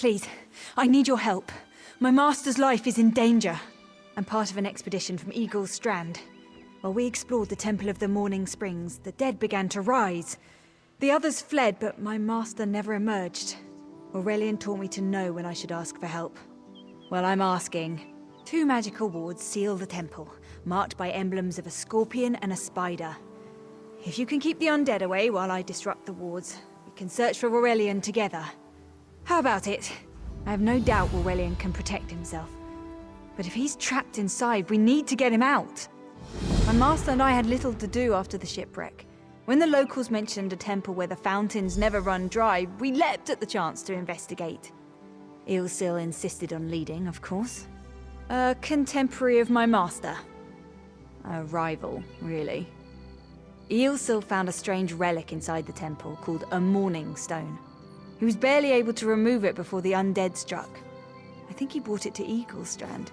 Please, I need your help. My master's life is in danger. I'm part of an expedition from Eagle's Strand. While we explored the Temple of the Morning Springs, the dead began to rise. The others fled, but my master never emerged. Aurelian taught me to know when I should ask for help. Well, I'm asking. 2 magical wards seal the temple, marked by emblems of a scorpion and a spider. If you can keep the undead away while I disrupt the wards, we can search for Aurelian together. How about it? I have no doubt Aurelian can protect himself. But if he's trapped inside, we need to get him out. My master and I had little to do after the shipwreck. When the locals mentioned a temple where the fountains never run dry, we leapt at the chance to investigate. Eilsil insisted on leading, of course. A contemporary of my master. A rival, really. Eilsil found a strange relic inside the temple called a Morning Stone. He was barely able to remove it before the undead struck. I think he brought it to Eagle's Strand.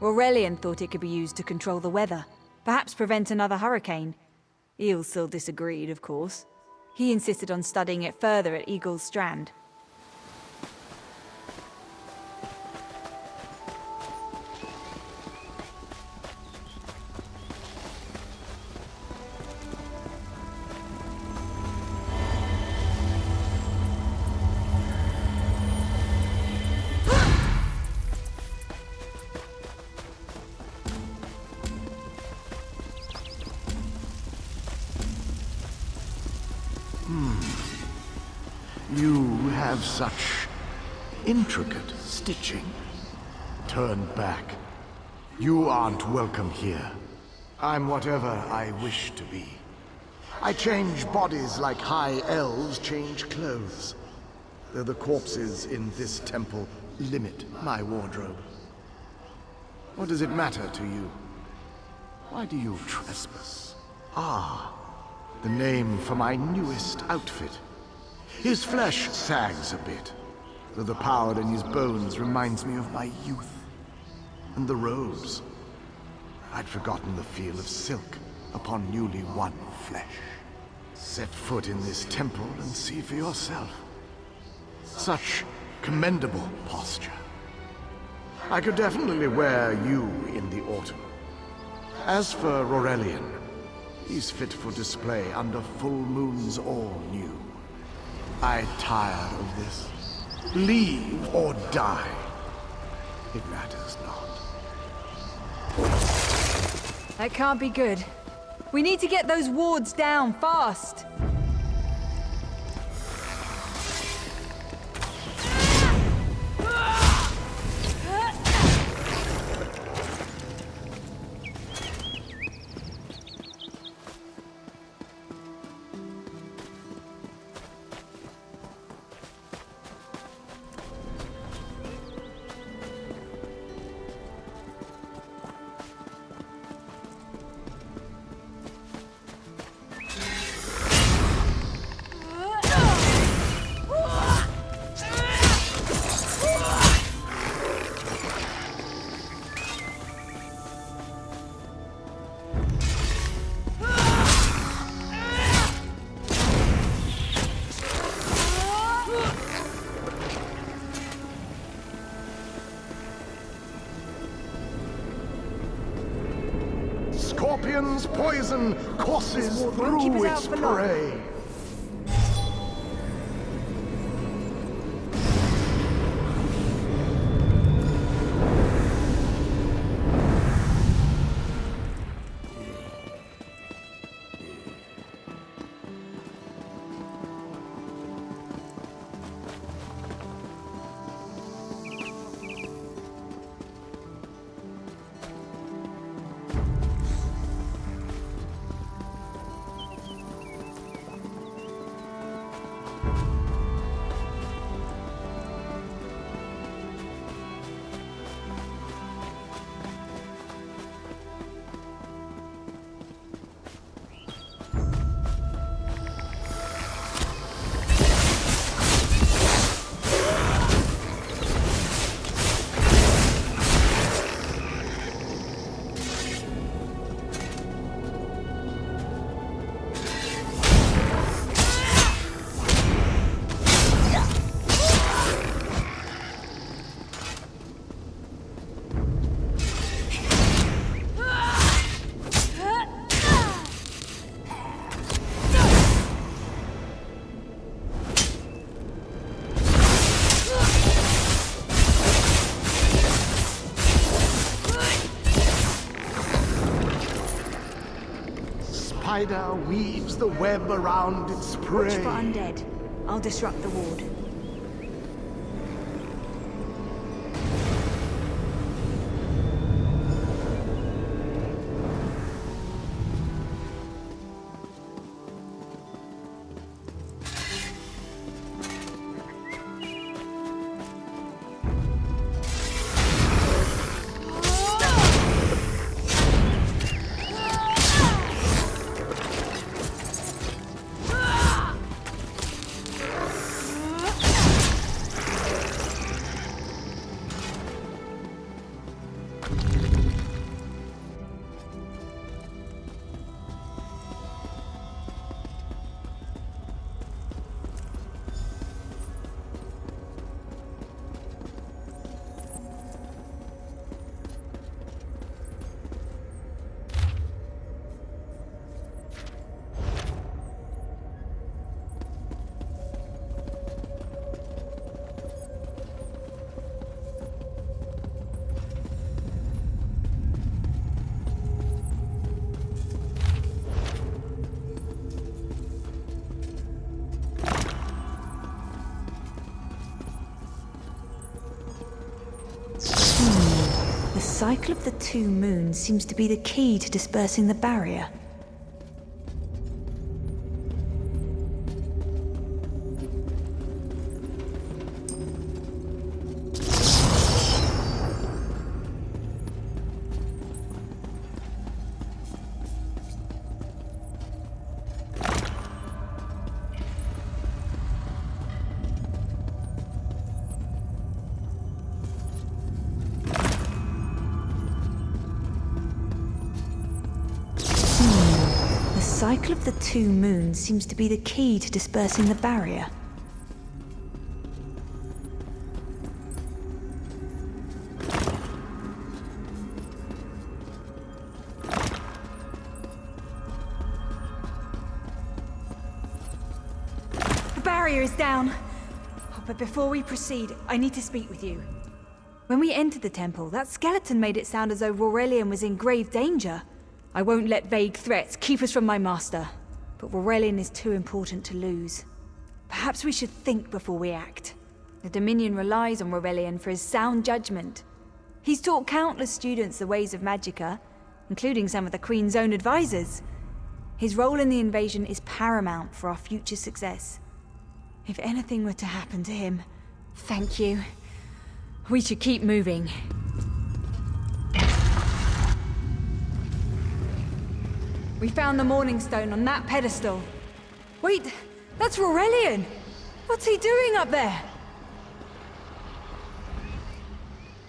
Aurelian thought it could be used to control the weather, perhaps prevent another hurricane. Eilsil disagreed, of course. He insisted on studying it further at Eagle's Strand. You have such intricate stitching. Turn back. You aren't welcome here. I'm whatever I wish to be. I change bodies like high elves change clothes. Though the corpses in this temple limit my wardrobe. What does it matter to you? Why do you trespass? Ah, the name for my newest outfit. His flesh sags a bit, though the power in his bones reminds me of my youth. And the robes. I'd forgotten the feel of silk upon newly won flesh. Set foot in this temple and see for yourself. Such commendable posture. I could definitely wear you in the autumn. As for Aurelian, he's fit for display under full moons all new. I'm tired of this. Leave or die. It matters not. That can't be good. We need to get those wards down fast. Scorpion's poison courses Won't keep us through out its for long. prey. spider weaves the web around its prey. Watch for undead. I'll disrupt the ward. The cycle of the two moons seems to be the key to dispersing the barrier. The cycle of the two moons seems to be the key to dispersing the barrier. The barrier is down. Oh, but before we proceed, I need to speak with you. When we entered the temple, that skeleton made it sound as though Aurelian was in grave danger. I won't let vague threats keep us from my master, but Aurelian is too important to lose. Perhaps we should think before we act. The Dominion relies on Aurelian for his sound judgment. He's taught countless students the ways of Magicka, including some of the Queen's own advisors. His role in the invasion is paramount for our future success. If anything were to happen to him, thank you. We should keep moving. We found the Morning Stone on that pedestal. Wait, that's Aurelian! What's he doing up there?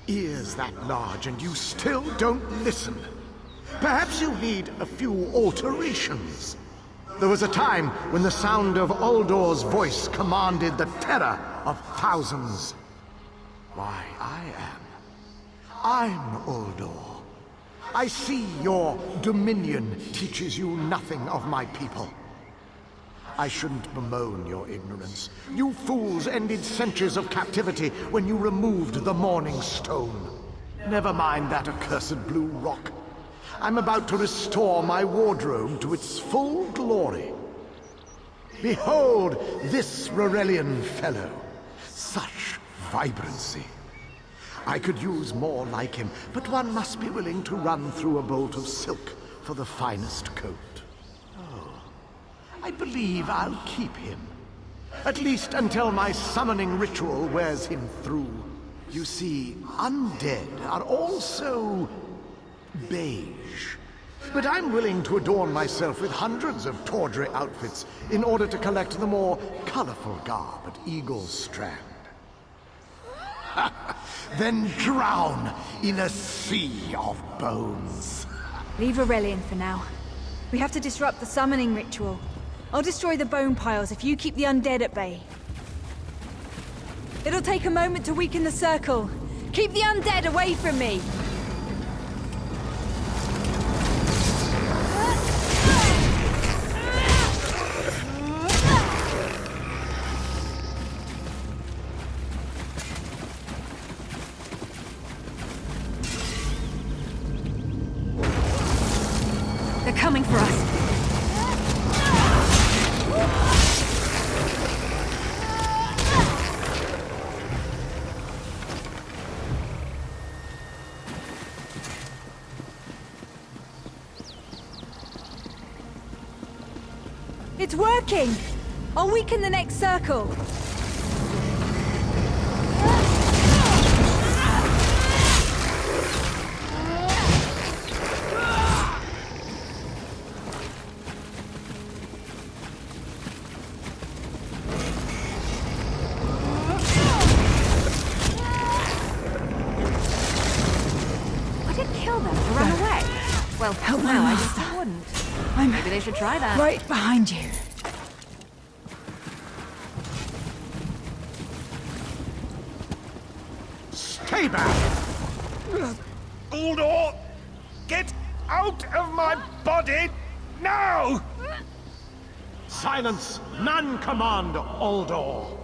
Ears that large and you still don't listen. Perhaps you need a few alterations. There was a time when the sound of Uldor's voice commanded the terror of thousands. Why, I'm Uldor. I see your dominion teaches you nothing of my people. I shouldn't bemoan your ignorance. You fools ended centuries of captivity when you removed the Morning Stone. Never mind that accursed blue rock. I'm about to restore my wardrobe to its full glory. Behold this Rorelian fellow. Such vibrancy. I could use more like him, but one must be willing to run through a bolt of silk for the finest coat. Oh, I believe I'll keep him. At least until my summoning ritual wears him through. You see, undead are also beige. But I'm willing to adorn myself with hundreds of tawdry outfits in order to collect the more colorful garb at Eagle's Strand. Then drown in a sea of bones. Leave Aurelian for now. We have to disrupt the summoning ritual. I'll destroy the bone piles if you keep the undead at bay. It'll take a moment to weaken the circle. Keep the undead away from me! They're coming for us. It's working! I'll weaken the next circle. I didn't kill them to run away. Well, Help my no, I guess master. I wouldn't. I'm Maybe they should try that. right behind you. Stay back! Uldor! Get out of my body now! Silence! None command Uldor!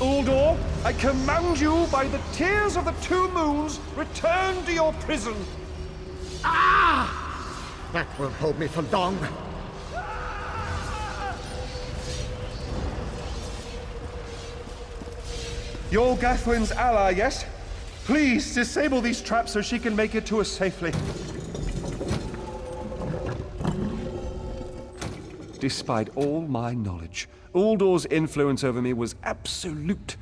Uldor, I command you by the tears of the two moons, return to your prison. That won't hold me for long. You're Gathwin's ally, yes? Please disable these traps so she can make it to us safely. Despite all my knowledge, Uldor's influence over me was absolute.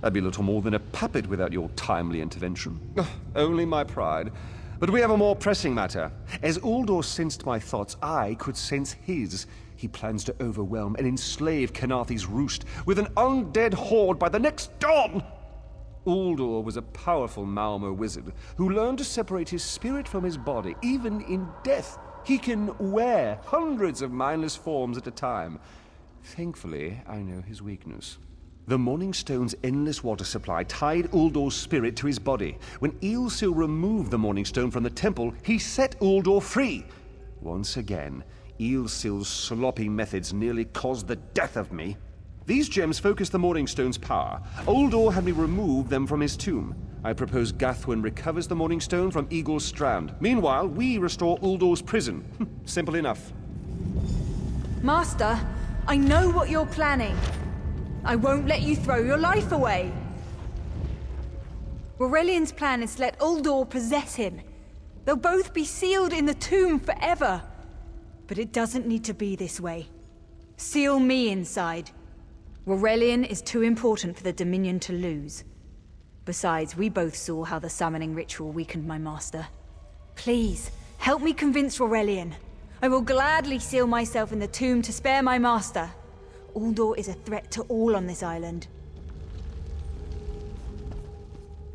I'd be little more than a puppet without your timely intervention. Ugh, only my pride. But we have a more pressing matter. As Uldor sensed my thoughts, I could sense his. He plans to overwhelm and enslave Kenarthi's roost with an undead horde by the next dawn! Uldor was a powerful Malmo wizard who learned to separate his spirit from his body, even in death. He can wear hundreds of mindless forms at a time. Thankfully, I know his weakness. The Morning Stone's endless water supply tied Uldor's spirit to his body. When Eilsil removed the Morning Stone from the temple, he set Uldor free. Once again, Eilsil's sloppy methods nearly caused the death of me. These gems focus the Morning Stone's power. Uldor had me remove them from his tomb. I propose Gathwin recovers the Morning Stone from Eagle's Strand. Meanwhile, we restore Uldor's prison. Simple enough. Master, I know what you're planning. I won't let you throw your life away. Aurelian's plan is to let Uldor possess him. They'll both be sealed in the tomb forever. But it doesn't need to be this way. Seal me inside. Aurelian is too important for the Dominion to lose. Besides, we both saw how the summoning ritual weakened my master. Please, help me convince Aurelian. I will gladly seal myself in the tomb to spare my master. Uldor is a threat to all on this island.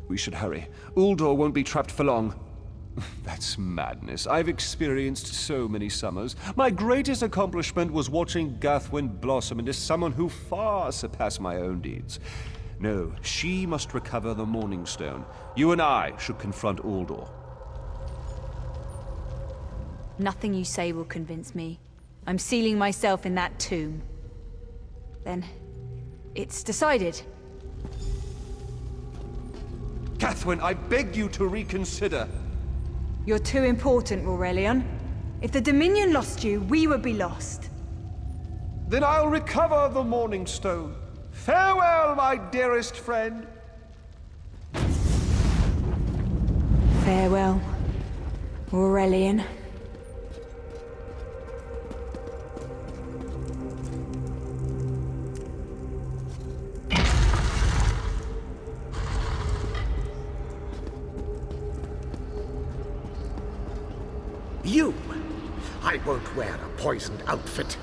We should hurry. Uldor won't be trapped for long. That's madness. I've experienced so many summers. My greatest accomplishment was watching Gathwin blossom into someone who far surpassed my own deeds. No, she must recover the Morning Stone. You and I should confront Uldor. Nothing you say will convince me. I'm sealing myself in that tomb. Then, it's decided. Gathwin, I beg you to reconsider. You're too important, Aurelion. If the Dominion lost you, we would be lost. Then I'll recover the Morning Stone. Farewell, my dearest friend. Farewell, Aurelian. You! I won't wear a poisoned outfit.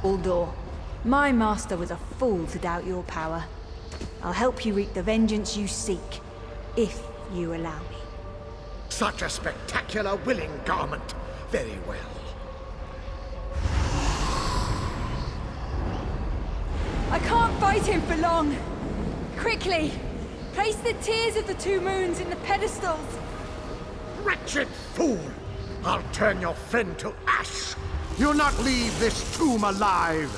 Uldor, My master was a fool to doubt your power. I'll help you wreak the vengeance you seek, if you allow me. Such a spectacular willing garment. Very well. I can't fight him for long. Quickly, place the tears of the two moons in the pedestals. Wretched fool! I'll turn your friend to ash! You'll not leave this tomb alive!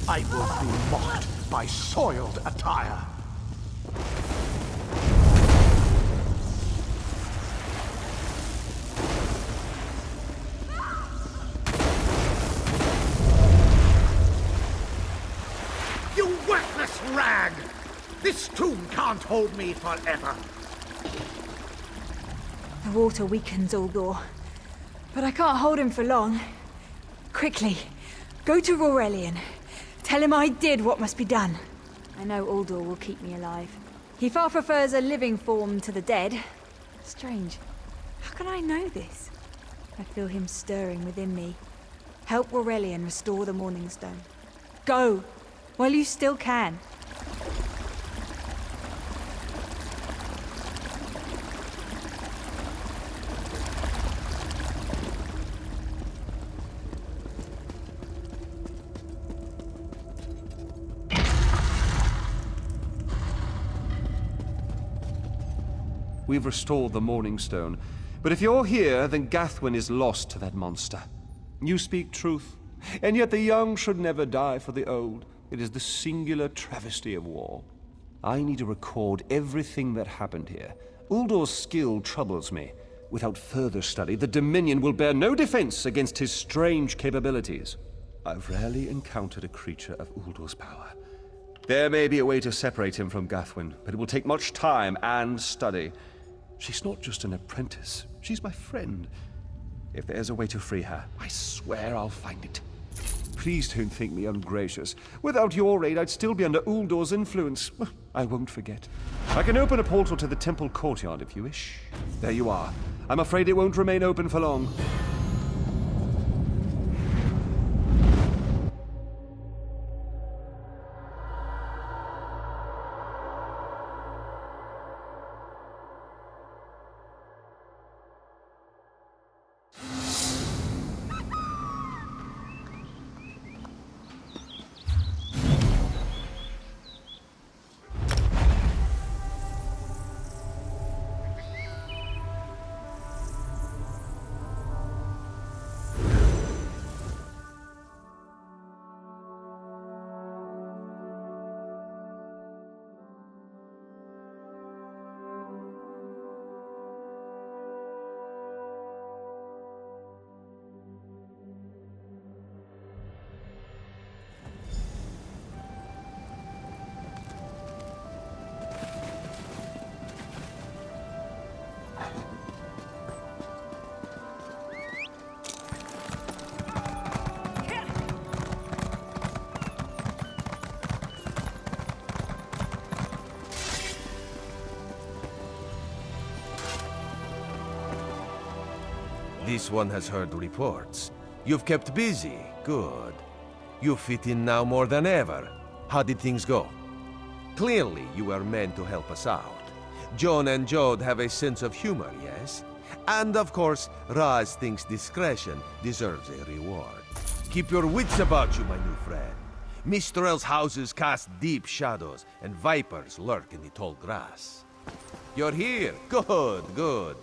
I will be mocked by soiled attire. You worthless rag! This tomb can't hold me forever. The water weakens Uldur, but I can't hold him for long. Quickly, go to Aurelian. Tell him I did what must be done. I know Uldur will keep me alive. He far prefers a living form to the dead. Strange. How can I know this? I feel him stirring within me. Help Aurelian restore the Morning Stone. Go, while you still can. We've restored the Morning Stone. But if you're here, then Gathwin is lost to that monster. You speak truth. And yet the young should never die for the old. It is the singular travesty of war. I need to record everything that happened here. Uldor's skill troubles me. Without further study, the Dominion will bear no defense against his strange capabilities. I've rarely encountered a creature of Uldor's power. There may be a way to separate him from Gathwin, but it will take much time and study. She's not just an apprentice, she's my friend. If there's a way to free her, I swear I'll find it. Please don't think me ungracious. Without your aid, I'd still be under Uldor's influence. I won't forget. I can open a portal to the temple courtyard if you wish. There you are. I'm afraid it won't remain open for long. This one has heard reports. You've kept busy. Good. You fit in now more than ever. How did things go? Clearly, you were meant to help us out. John and Jode have a sense of humor, yes? And of course, Raz thinks discretion deserves a reward. Keep your wits about you, my new friend. Mistral's houses cast deep shadows, and vipers lurk in the tall grass. You're here. Good, good.